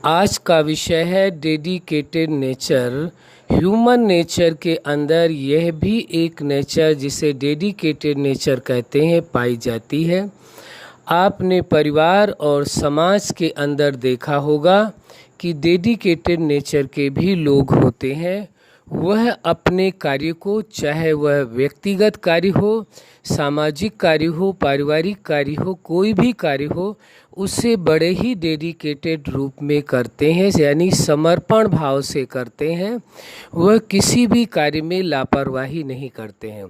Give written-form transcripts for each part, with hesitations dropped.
आज का विषय है डेडिकेटेड नेचर। ह्यूमन नेचर के अंदर यह भी एक नेचर जिसे डेडिकेटेड नेचर कहते हैं पाई जाती है। आपने परिवार और समाज के अंदर देखा होगा कि डेडिकेटेड नेचर के भी लोग होते हैं। वह अपने कार्य को, चाहे वह व्यक्तिगत कार्य हो, सामाजिक कार्य हो, पारिवारिक कार्य हो, कोई भी कार्य हो, उसे बड़े ही डेडिकेटेड रूप में करते हैं, यानी समर्पण भाव से करते हैं। वह किसी भी कार्य में लापरवाही नहीं करते हैं।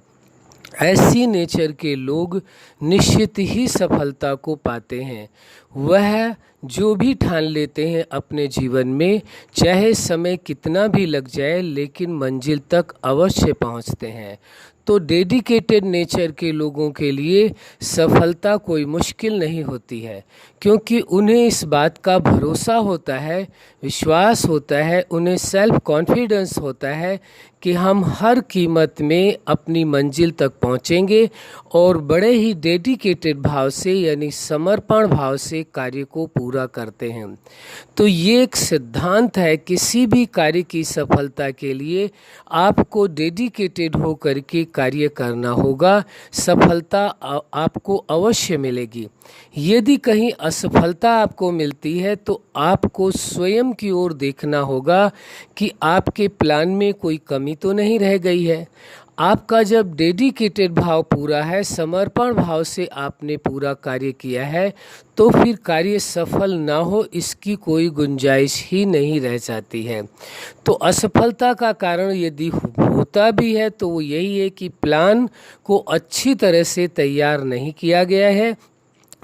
ऐसी नेचर के लोग निश्चित ही सफलता को पाते हैं। वह जो भी ठान लेते हैं अपने जीवन में, चाहे समय कितना भी लग जाए, लेकिन मंजिल तक अवश्य पहुंचते हैं। तो डेडिकेटेड नेचर के लोगों के लिए सफलता कोई मुश्किल नहीं होती है, क्योंकि उन्हें इस बात का भरोसा होता है, विश्वास होता है, उन्हें सेल्फ कॉन्फिडेंस होता है कि हम हर कीमत में अपनी मंजिल तक पहुंचेंगे, और बड़े ही डेडिकेटेड भाव से, यानी समर्पण भाव से कार्य को पूरा करते हैं। तो ये एक सिद्धांत है, किसी भी कार्य की सफलता के लिए आपको डेडिकेटेड होकर के कार्य करना होगा। सफलता आपको अवश्य मिलेगी। यदि कहीं असफलता आपको मिलती है तो आपको स्वयं की ओर देखना होगा कि आपके प्लान में कोई कमी तो नहीं रह गई है। आपका जब डेडिकेटेड भाव पूरा है, समर्पण भाव से आपने पूरा कार्य किया है, तो फिर कार्य सफल ना हो इसकी कोई गुंजाइश ही नहीं रह जाती है। तो असफलता का कारण यदि होता भी है तो वो यही है कि प्लान को अच्छी तरह से तैयार नहीं किया गया है,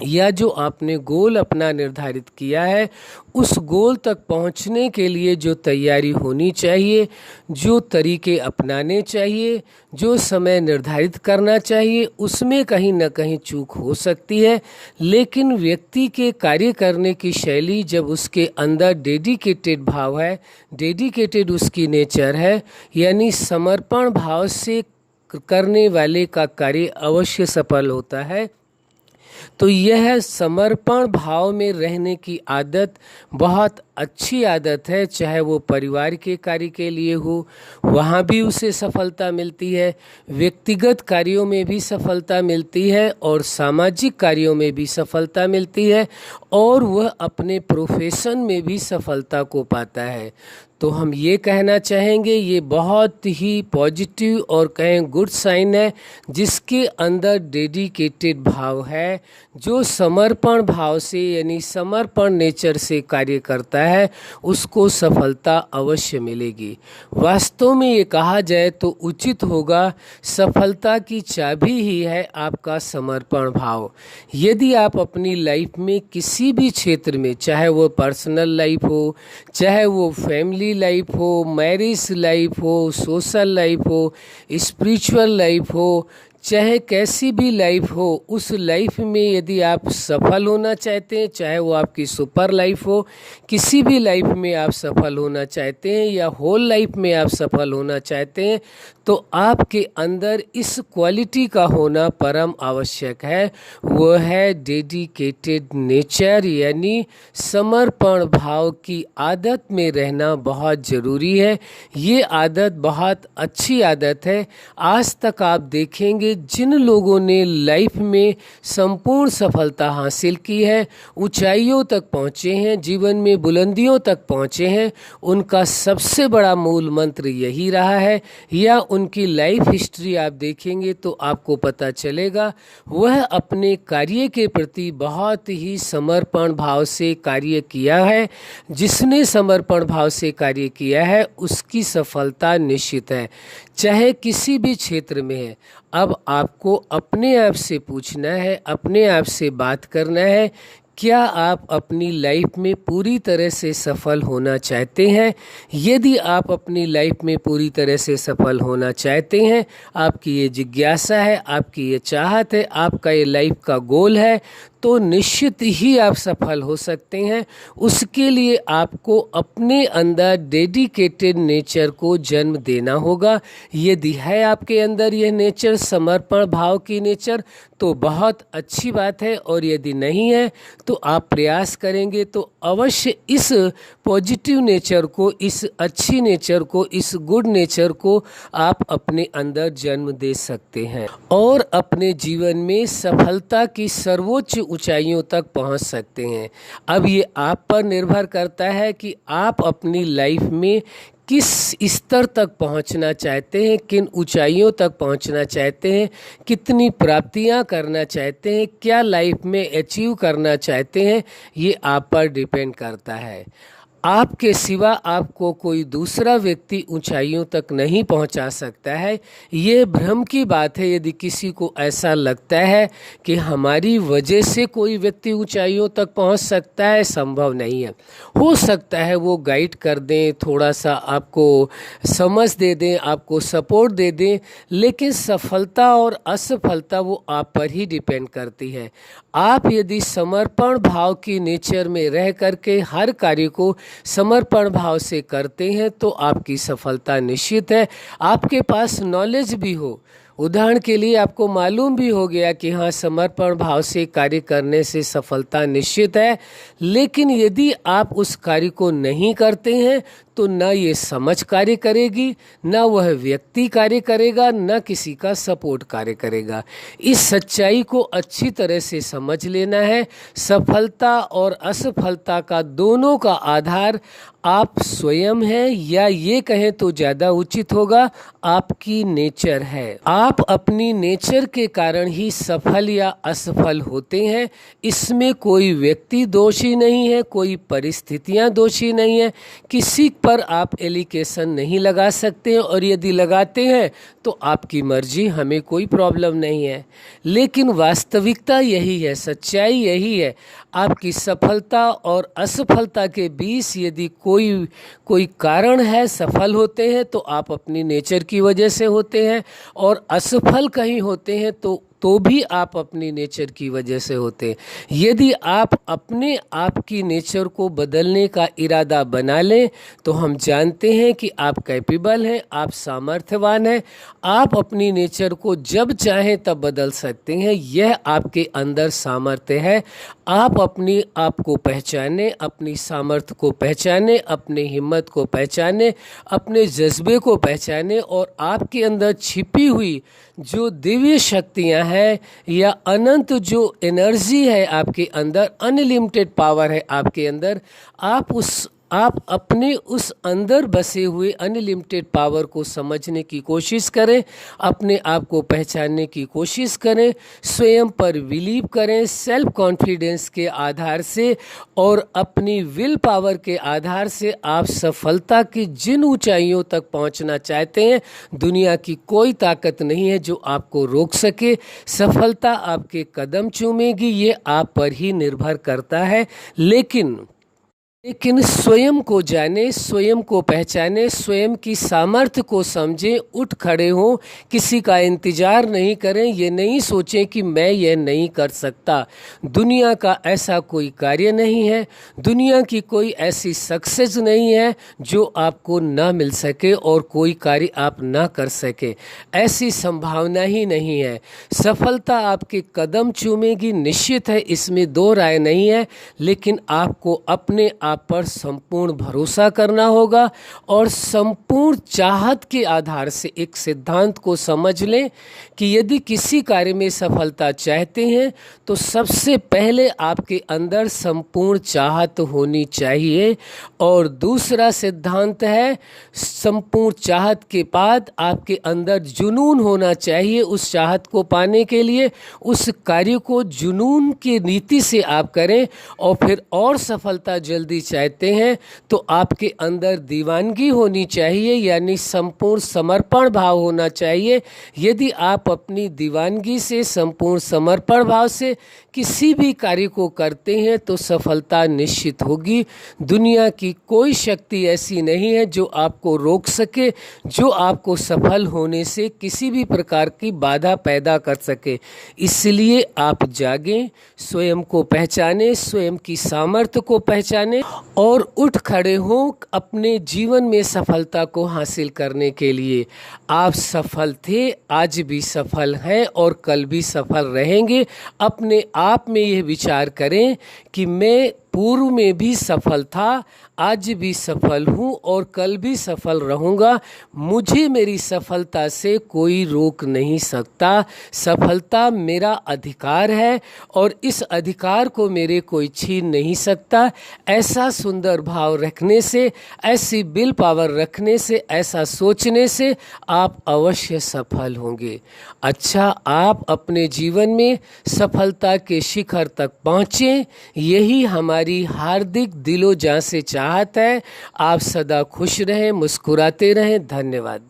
या जो आपने गोल अपना निर्धारित किया है उस गोल तक पहुंचने के लिए जो तैयारी होनी चाहिए, जो तरीके अपनाने चाहिए, जो समय निर्धारित करना चाहिए, उसमें कहीं ना कहीं चूक हो सकती है। लेकिन व्यक्ति के कार्य करने की शैली, जब उसके अंदर डेडिकेटेड भाव है, डेडिकेटेड उसकी नेचर है, यानी समर्पण भाव से करने वाले का कार्य अवश्य सफल होता है। तो यह समर्पण भाव में रहने की आदत बहुत अच्छी आदत है। चाहे वो परिवार के कार्य के लिए हो, वहाँ भी उसे सफलता मिलती है, व्यक्तिगत कार्यों में भी सफलता मिलती है, और सामाजिक कार्यों में भी सफलता मिलती है, और वह अपने प्रोफेशन में भी सफलता को पाता है। तो हम ये कहना चाहेंगे, ये बहुत ही पॉजिटिव और कहें गुड साइन है, जिसके अंदर डेडिकेटेड भाव है, जो समर्पण भाव से, यानी समर्पण नेचर से कार्य करता है, उसको सफलता अवश्य मिलेगी। वास्तव में ये कहा जाए तो उचित होगा, सफलता की चाबी ही है आपका समर्पण भाव। यदि आप अपनी लाइफ में किसी भी क्षेत्र में, चाहे वो पर्सनल लाइफ हो, चाहे वो फैमिली लाइफ हो, मैरिज लाइफ हो, सोशल लाइफ हो, स्पिरिचुअल लाइफ हो, चाहे कैसी भी लाइफ हो, उस लाइफ में यदि आप सफल होना चाहते हैं, चाहे वो आपकी सुपर लाइफ हो, किसी भी लाइफ में आप सफल होना चाहते हैं, या होल लाइफ में आप सफल होना चाहते हैं, तो आपके अंदर इस क्वालिटी का होना परम आवश्यक है। वो है डेडिकेटेड नेचर, यानी समर्पण भाव की आदत में रहना बहुत ज़रूरी है। ये आदत बहुत अच्छी आदत है। आज तक आप देखेंगे जिन लोगों ने लाइफ में संपूर्ण सफलता हासिल की है, ऊंचाइयों तक पहुँचे हैं, जीवन में बुलंदियों तक पहुँचे हैं, उनका सबसे बड़ा मूल मंत्र यही रहा है। या उनकी लाइफ हिस्ट्री आप देखेंगे तो आपको पता चलेगा, वह अपने कार्य के प्रति बहुत ही समर्पण भाव से कार्य किया है। जिसने समर्पण भाव से कार्य किया है उसकी सफलता निश्चित है, चाहे किसी भी क्षेत्र में है। अब आपको अपने आप से पूछना है, अपने आप से बात करना है, क्या आप अपनी लाइफ में पूरी तरह से सफल होना चाहते हैं? यदि आप अपनी लाइफ में पूरी तरह से सफल होना चाहते हैं, आपकी ये जिज्ञासा है, आपकी ये चाहत है, आपका ये लाइफ का गोल है, तो निश्चित ही आप सफल हो सकते हैं। उसके लिए आपको अपने अंदर डेडिकेटेड नेचर को जन्म देना होगा। यदि है आपके अंदर यह नेचर, समर्पण भाव की नेचर, तो बहुत अच्छी बात है, और यदि नहीं है तो आप प्रयास करेंगे तो अवश्य इस पॉजिटिव नेचर को, इस अच्छी नेचर को, इस गुड नेचर को आप अपने अंदर जन्म दे सकते हैं और अपने जीवन में सफलता की सर्वोच्च ऊंचाइयों तक पहुंच सकते हैं। अब ये आप पर निर्भर करता है कि आप अपनी लाइफ में किस स्तर तक पहुंचना चाहते हैं, किन ऊंचाइयों तक पहुंचना चाहते हैं, कितनी प्राप्तियां करना चाहते हैं, क्या लाइफ में अचीव करना चाहते हैं, ये आप पर डिपेंड करता है। आपके सिवा आपको कोई दूसरा व्यक्ति ऊंचाइयों तक नहीं पहुंचा सकता है। ये भ्रम की बात है। यदि किसी को ऐसा लगता है कि हमारी वजह से कोई व्यक्ति ऊंचाइयों तक पहुंच सकता है, संभव नहीं है। हो सकता है वो गाइड कर दें, थोड़ा सा आपको समझ दे दें, आपको सपोर्ट दे दें, लेकिन सफलता और असफलता वो आप पर ही डिपेंड करती है। आप यदि समर्पण भाव की नेचर में रह करके हर कार्य को समर्पण भाव से करते हैं तो आपकी सफलता निश्चित है। आपके पास नॉलेज भी हो, उदाहरण के लिए आपको मालूम भी हो गया कि हाँ, समर्पण भाव से कार्य करने से सफलता निश्चित है, लेकिन यदि आप उस कार्य को नहीं करते हैं तो न ये समझ कार्य करेगी, न वह व्यक्ति कार्य करेगा, न किसी का सपोर्ट कार्य करेगा। इस सच्चाई को अच्छी तरह से समझ लेना है। सफलता और असफलता का दोनों का आधार आप स्वयं हैं, या ये कहें तो ज़्यादा उचित होगा, आपकी नेचर है। आप अपनी नेचर के कारण ही सफल या असफल होते हैं। इसमें कोई व्यक्ति दोषी नहीं है, कोई परिस्थितियां दोषी नहीं है। किसी पर आप एलिगेशन नहीं लगा सकते हैं, और यदि लगाते हैं तो आपकी मर्जी, हमें कोई प्रॉब्लम नहीं है। लेकिन वास्तविकता यही है, सच्चाई यही है। आपकी सफलता और असफलता के बीच यदि कोई कारण है, सफल होते हैं तो आप अपनी नेचर की वजह से होते हैं, और असफल कहीं होते हैं तो भी आप अपनी नेचर की वजह से होते हैं। यदि आप अपने आप की नेचर को बदलने का इरादा बना लें तो हम जानते हैं कि आप कैपेबल हैं, आप सामर्थ्यवान हैं। आप अपनी नेचर को जब चाहें तब बदल सकते हैं। यह आपके अंदर सामर्थ्य है। आप अपनी आप को पहचाने, अपनी सामर्थ्य को पहचाने, अपनी हिम्मत को पहचाने, अपने जज्बे को पहचाने, और आपके अंदर छिपी हुई जो दिव्य शक्तियां हैं या अनंत जो एनर्जी है आपके अंदर, अनलिमिटेड पावर है आपके अंदर, आप अपने उस अंदर बसे हुए अनलिमिटेड पावर को समझने की कोशिश करें, अपने आप को पहचानने की कोशिश करें, स्वयं पर बिलीव करें, सेल्फ कॉन्फिडेंस के आधार से और अपनी विल पावर के आधार से आप सफलता की जिन ऊंचाइयों तक पहुंचना चाहते हैं, दुनिया की कोई ताकत नहीं है जो आपको रोक सके। सफलता आपके कदम चूमेगी, ये आप पर ही निर्भर करता है। लेकिन स्वयं को जाने, स्वयं को पहचाने, स्वयं की सामर्थ्य को समझें, उठ खड़े हों, किसी का इंतजार नहीं करें, ये नहीं सोचें कि मैं ये नहीं कर सकता। दुनिया का ऐसा कोई कार्य नहीं है, दुनिया की कोई ऐसी सक्सेस नहीं है जो आपको ना मिल सके और कोई कार्य आप ना कर सके, ऐसी संभावना ही नहीं है। सफलता आपके कदम चूमेगी, निश्चित है, इसमें दो राय नहीं है, लेकिन आपको अपने आप पर संपूर्ण भरोसा करना होगा और संपूर्ण चाहत के आधार से एक सिद्धांत को समझ लें कि यदि किसी कार्य में सफलता चाहते हैं तो सबसे पहले आपके अंदर संपूर्ण चाहत होनी चाहिए, और दूसरा सिद्धांत है संपूर्ण चाहत के बाद आपके अंदर जुनून होना चाहिए। उस चाहत को पाने के लिए उस कार्य को जुनून की नीति से आप करें, और फिर और सफलता जल्दी चाहते हैं तो आपके अंदर दीवानगी होनी चाहिए, यानी संपूर्ण समर्पण भाव होना चाहिए। यदि आप अपनी दीवानगी से, संपूर्ण समर्पण भाव से किसी भी कार्य को करते हैं तो सफलता निश्चित होगी। दुनिया की कोई शक्ति ऐसी नहीं है जो आपको रोक सके, जो आपको सफल होने से किसी भी प्रकार की बाधा पैदा कर सके। इसलिए आप जागें, स्वयं को पहचानें, स्वयं की सामर्थ्य को पहचानें और उठ खड़े हों अपने जीवन में सफलता को हासिल करने के लिए। आप सफल थे, आज भी सफल हैं और कल भी सफल रहेंगे। अपने आप में यह विचार करें कि मैं पूर्व में भी सफल था, आज भी सफल हूँ और कल भी सफल रहूँगा। मुझे मेरी सफलता से कोई रोक नहीं सकता। सफलता मेरा अधिकार है और इस अधिकार को मेरे कोई छीन नहीं सकता। ऐसा सुंदर भाव रखने से, ऐसी विल पावर रखने से, ऐसा सोचने से आप अवश्य सफल होंगे। अच्छा, आप अपने जीवन में सफलता के शिखर तक पहुँचें, यही हमारी हार्दिक दिलो जान से चाहत है। आप सदा खुश रहें, मुस्कुराते रहें। धन्यवाद।